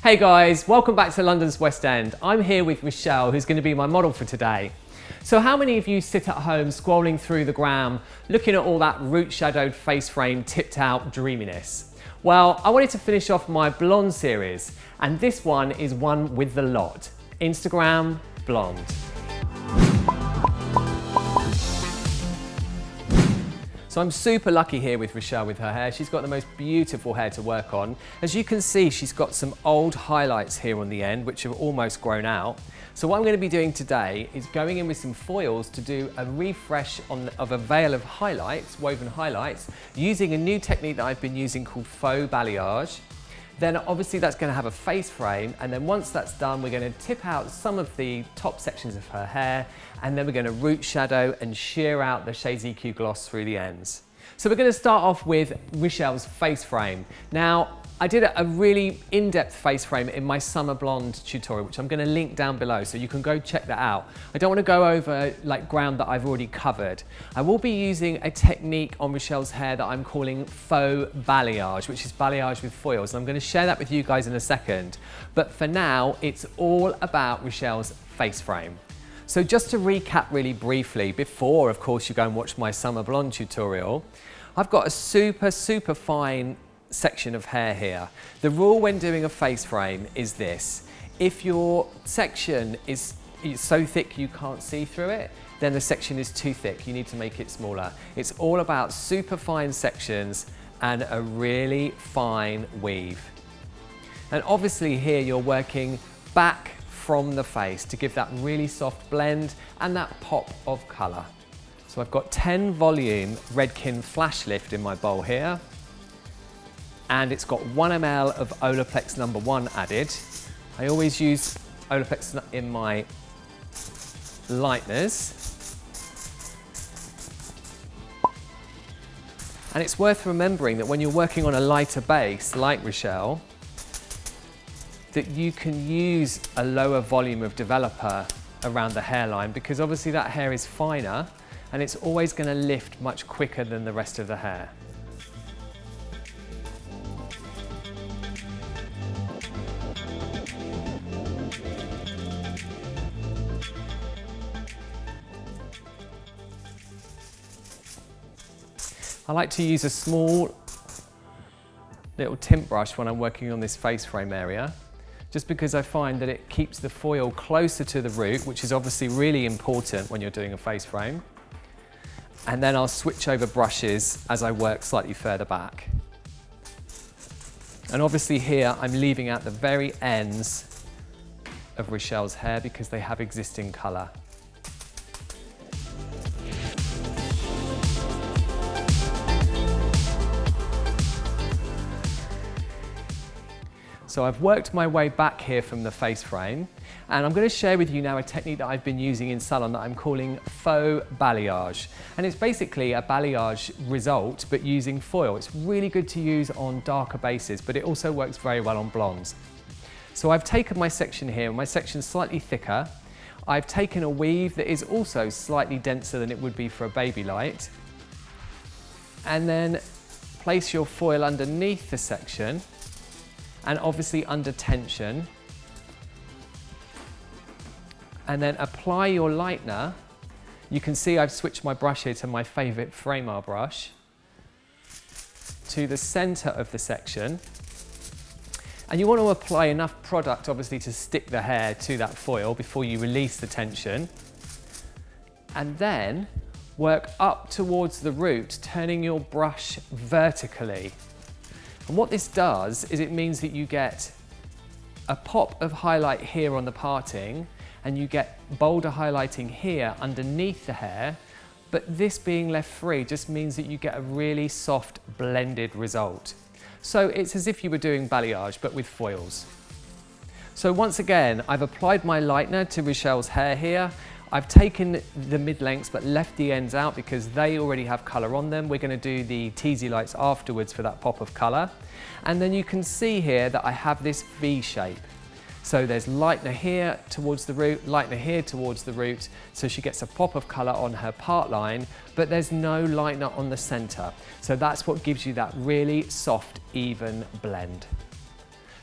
Hey guys, welcome back to London's West End. I'm here with Michelle, who's going to be my model for today. So how many of you sit at home scrolling through the gram, looking at all that root shadowed face frame, tipped out dreaminess? Well, I wanted to finish off my blonde series, and this one is one with the lot. Instagram Blonde. So I'm super lucky here with Rochelle with her hair. She's got the most beautiful hair to work on. As you can see, she's got some old highlights here on the end, which have almost grown out. So what I'm going to be doing today is going in with some foils to do a refresh of a veil of highlights, woven highlights, using a new technique that I've been using called faux balayage. Then obviously that's going to have a face frame, and then once that's done, we're going to tip out some of the top sections of her hair, and then we're going to root shadow and sheer out the Shades EQ gloss through the ends. So we're going to start off with Rochelle's face frame. Now, I did a really in-depth face frame in my Summer Blonde tutorial, which I'm going to link down below, so you can go check that out. I don't want to go over like ground that I've already covered. I will be using a technique on Rochelle's hair that I'm calling faux balayage, which is balayage with foils, and I'm going to share that with you guys in a second. But for now, it's all about Rochelle's face frame. So just to recap really briefly, before of course you go and watch my Summer Blonde tutorial, I've got a super fine section of hair here. The rule when doing a face frame is this: if your section is so thick you can't see through it, then the section is too thick, you need to make it smaller. It's all about super fine sections and a really fine weave. And obviously here you're working back from the face to give that really soft blend and that pop of colour. So I've got 10 volume Redken Flash Lift in my bowl here, and it's got 1 ml of Olaplex number 1 added. I always use Olaplex in my lighteners. And it's worth remembering that when you're working on a lighter base like Rochelle, that you can use a lower volume of developer around the hairline, because obviously that hair is finer and it's always going to lift much quicker than the rest of the hair. I like to use a small little tint brush when I'm working on this face frame area, just because I find that it keeps the foil closer to the root, which is obviously really important when you're doing a face frame. And then I'll switch over brushes as I work slightly further back. And obviously here I'm leaving out the very ends of Rochelle's hair because they have existing colour. So I've worked my way back here from the face frame, and I'm going to share with you now a technique that I've been using in salon that I'm calling faux balayage. And it's basically a balayage result, but using foil. It's really good to use on darker bases, but it also works very well on blondes. So I've taken my section here, my section's slightly thicker. I've taken a weave that is also slightly denser than it would be for a baby light. And then place your foil underneath the section, and obviously under tension, and then apply your lightener. You can see I've switched my brush here to my favourite Framar brush, to the centre of the section, and you want to apply enough product obviously to stick the hair to that foil before you release the tension, and then work up towards the root, turning your brush vertically. And what this does is it means that you get a pop of highlight here on the parting, and you get bolder highlighting here underneath the hair, but this being left free just means that you get a really soft blended result. So it's as if you were doing balayage but with foils. So once again, I've applied my lightener to Rochelle's hair here. I've taken the mid-lengths but left the ends out because they already have colour on them. We're going to do the teasy lights afterwards for that pop of colour. And then you can see here that I have this V shape. So there's lightener here towards the root, lightener here towards the root, so she gets a pop of colour on her part line, but there's no lightener on the centre. So that's what gives you that really soft, even blend.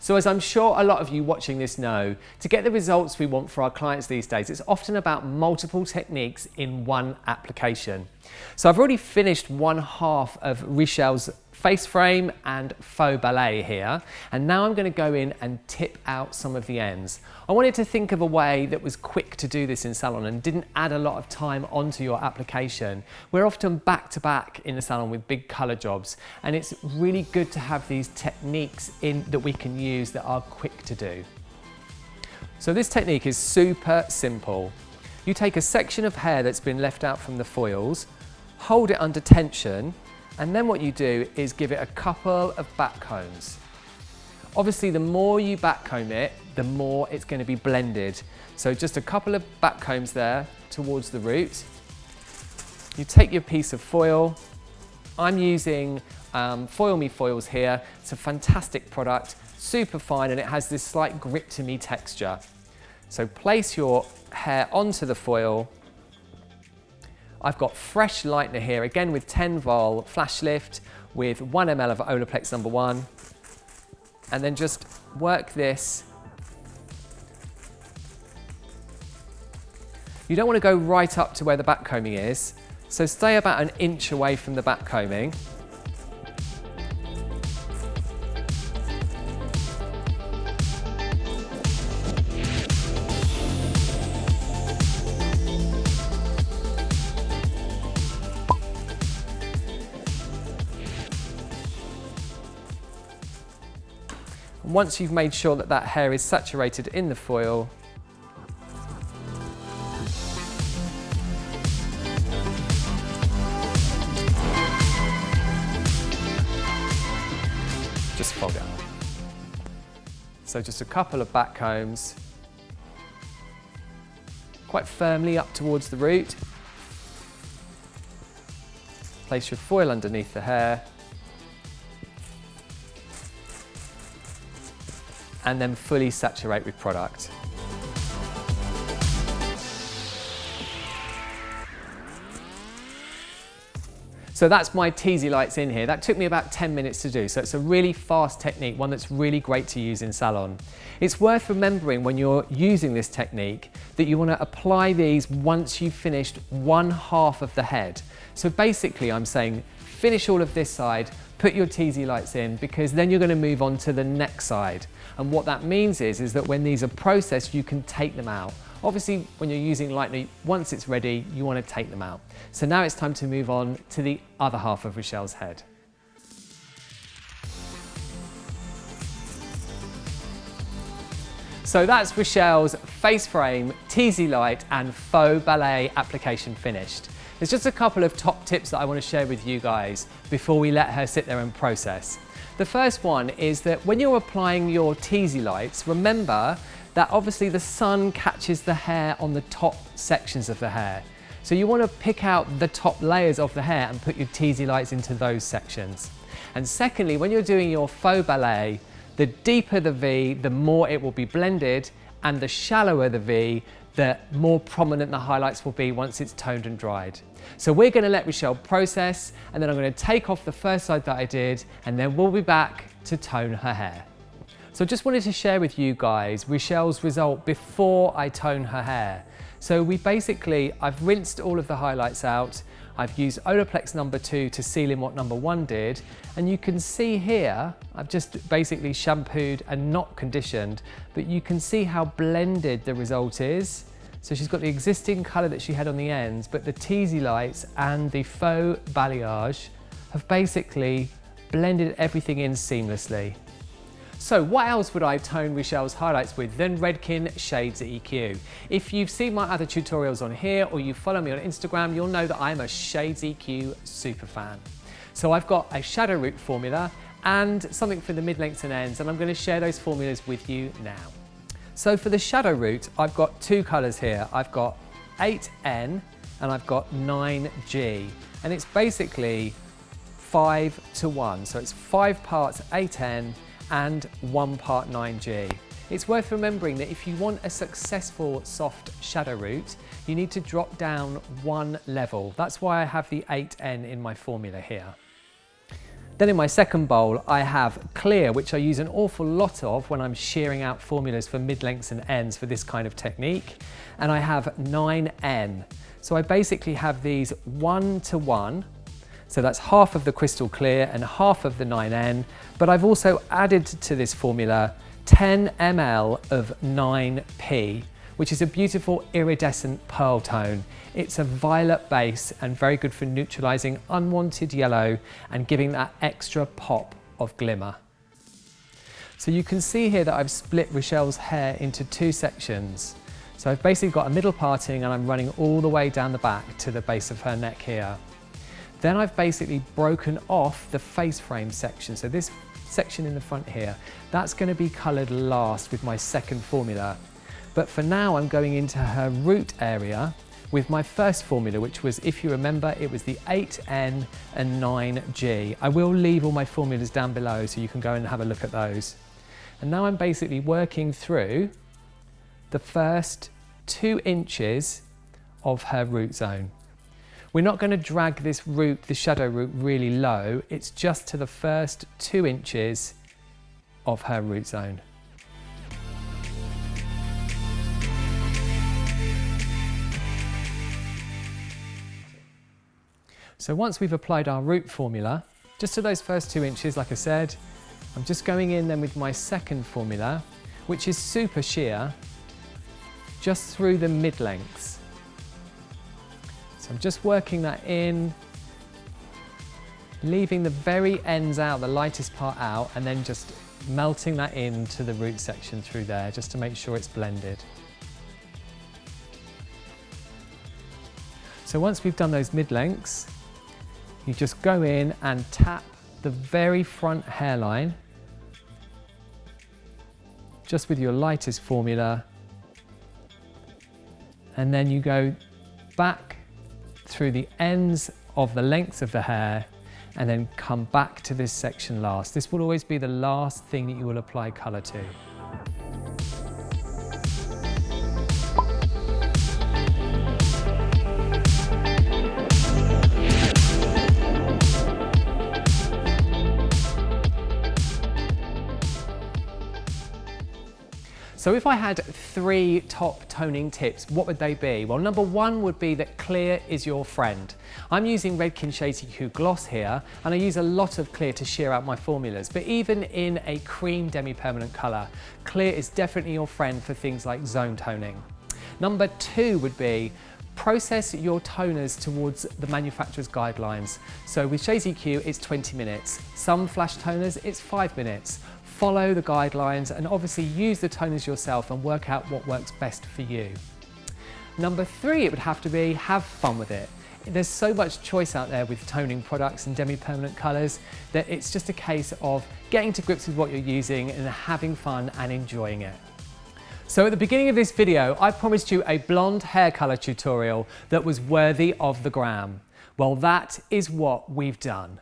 So as I'm sure a lot of you watching this know, to get the results we want for our clients these days, it's often about multiple techniques in one application. So I've already finished one half of Richelle's face frame and faux ballet here, and now I'm going to go in and tip out some of the ends. I wanted to think of a way that was quick to do this in salon and didn't add a lot of time onto your application. We're often back to back in the salon with big colour jobs, and it's really good to have these techniques in that we can use that are quick to do. So this technique is super simple. You take a section of hair that's been left out from the foils, hold it under tension, and then what you do is give it a couple of back combs. Obviously, the more you back comb it, the more it's going to be blended. So just a couple of back combs there towards the root. You take your piece of foil. I'm using Foil Me foils here. It's a fantastic product, super fine, and it has this slight grip to me texture. So place your hair onto the foil. I've got fresh lightener here, again with 10 vol flash lift with 1 ml of Olaplex number 1. And then just work this. You don't want to go right up to where the back combing is, so stay about an inch away from the back combing. Once you've made sure that that hair is saturated in the foil, just fold it up. So just a couple of back combs, quite firmly up towards the root. Place your foil underneath the hair, and then fully saturate with product. So that's my teasy lights in here. That took me about 10 minutes to do, so it's a really fast technique, one that's really great to use in salon. It's worth remembering when you're using this technique that you want to apply these once you've finished one half of the head. So basically I'm saying finish all of this side, put your teasy lights in, because then you're going to move on to the next side. And what that means is that when these are processed, you can take them out. Obviously, when you're using lightener, once it's ready, you want to take them out. So now it's time to move on to the other half of Richelle's head. So that's Richelle's face frame, teasy light and faux ballet application finished. There's just a couple of top tips that I want to share with you guys before we let her sit there and process. The first one is that when you're applying your teasy lights, remember that obviously the sun catches the hair on the top sections of the hair. So you want to pick out the top layers of the hair and put your teasy lights into those sections. And secondly, when you're doing your faux ballet, the deeper the V, the more it will be blended, and the shallower the V, the more prominent the highlights will be once it's toned and dried. So we're going to let Richelle process, and then I'm going to take off the first side that I did, and then we'll be back to tone her hair. So I just wanted to share with you guys Richelle's result before I tone her hair. So I've rinsed all of the highlights out. I've used Olaplex number 2 to seal in what number 1 did. And you can see here, I've just basically shampooed and not conditioned, but you can see how blended the result is. So she's got the existing colour that she had on the ends, but the teasy lights and the faux balayage have basically blended everything in seamlessly. So what else would I tone Richelle's highlights with than Redken Shades EQ? If you've seen my other tutorials on here or you follow me on Instagram, you'll know that I'm a Shades EQ super fan. So I've got a shadow root formula and something for the mid-lengths and ends, and I'm going to share those formulas with you now. So for the shadow root, I've got two colours here. I've got 8N and I've got 9G, and it's basically 5 to 1. So it's 5 parts 8N and 1 part 9G. It's worth remembering that if you want a successful soft shadow root, you need to drop down 1 level. That's why I have the 8N in my formula here. Then in my second bowl, I have clear, which I use an awful lot of when I'm shearing out formulas for mid-lengths and ends for this kind of technique. And I have 9N. So I basically have these 1 to 1. So that's half of the crystal clear and half of the 9N. But I've also added to this formula 10 ml of 9P, which is a beautiful iridescent pearl tone. It's a violet base and very good for neutralizing unwanted yellow and giving that extra pop of glimmer. So you can see here that I've split Rochelle's hair into 2 sections. So I've basically got a middle parting and I'm running all the way down the back to the base of her neck here. Then I've basically broken off the face frame section. So this section in the front here, that's going to be coloured last with my second formula. But for now I'm going into her root area with my first formula, which was, if you remember, it was the 8N and 9G. I will leave all my formulas down below so you can go and have a look at those. And now I'm basically working through the first 2 inches of her root zone. We're not going to drag this root, the shadow root, really low. It's just to the first 2 inches of her root zone. So once we've applied our root formula, just to those first 2 inches, like I said, I'm just going in then with my second formula, which is super sheer, just through the mid-lengths. So I'm just working that in, leaving the very ends out, the lightest part out, and then just melting that into the root section through there, just to make sure it's blended. So once we've done those mid-lengths, you just go in and tap the very front hairline, just with your lightest formula, and then you go back through the ends of the lengths of the hair and then come back to this section last. This will always be the last thing that you will apply colour to. So if I had 3 top toning tips, what would they be? Well, number 1 would be that clear is your friend. I'm using Redken Shades EQ Gloss here, and I use a lot of clear to sheer out my formulas, but even in a cream demi-permanent colour, clear is definitely your friend for things like zone toning. Number 2 would be process your toners towards the manufacturer's guidelines. So with Shades EQ, it's 20 minutes. Some flash toners, it's 5 minutes. Follow the guidelines and obviously use the toners yourself and work out what works best for you. Number 3, it would have to be have fun with it. There's so much choice out there with toning products and demi-permanent colours that it's just a case of getting to grips with what you're using and having fun and enjoying it. So at the beginning of this video, I promised you a blonde hair colour tutorial that was worthy of the gram. Well, that is what we've done.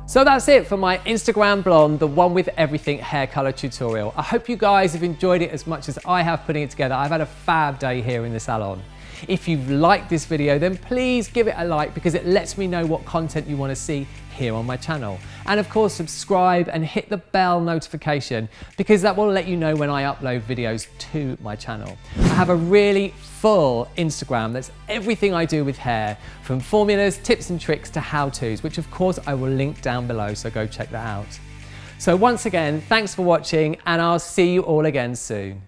So that's it for my Instagram blonde, the one with everything hair color tutorial. I hope you guys have enjoyed it as much as I have putting it together. I've had a fab day here in the salon. If you've liked this video, then please give it a like because it lets me know what content you want to see here on my channel. And of course, subscribe and hit the bell notification because that will let you know when I upload videos to my channel. I have a really full Instagram that's everything I do with hair, from formulas, tips and tricks to how-tos, which of course I will link down below, so go check that out. So once again, thanks for watching and I'll see you all again soon.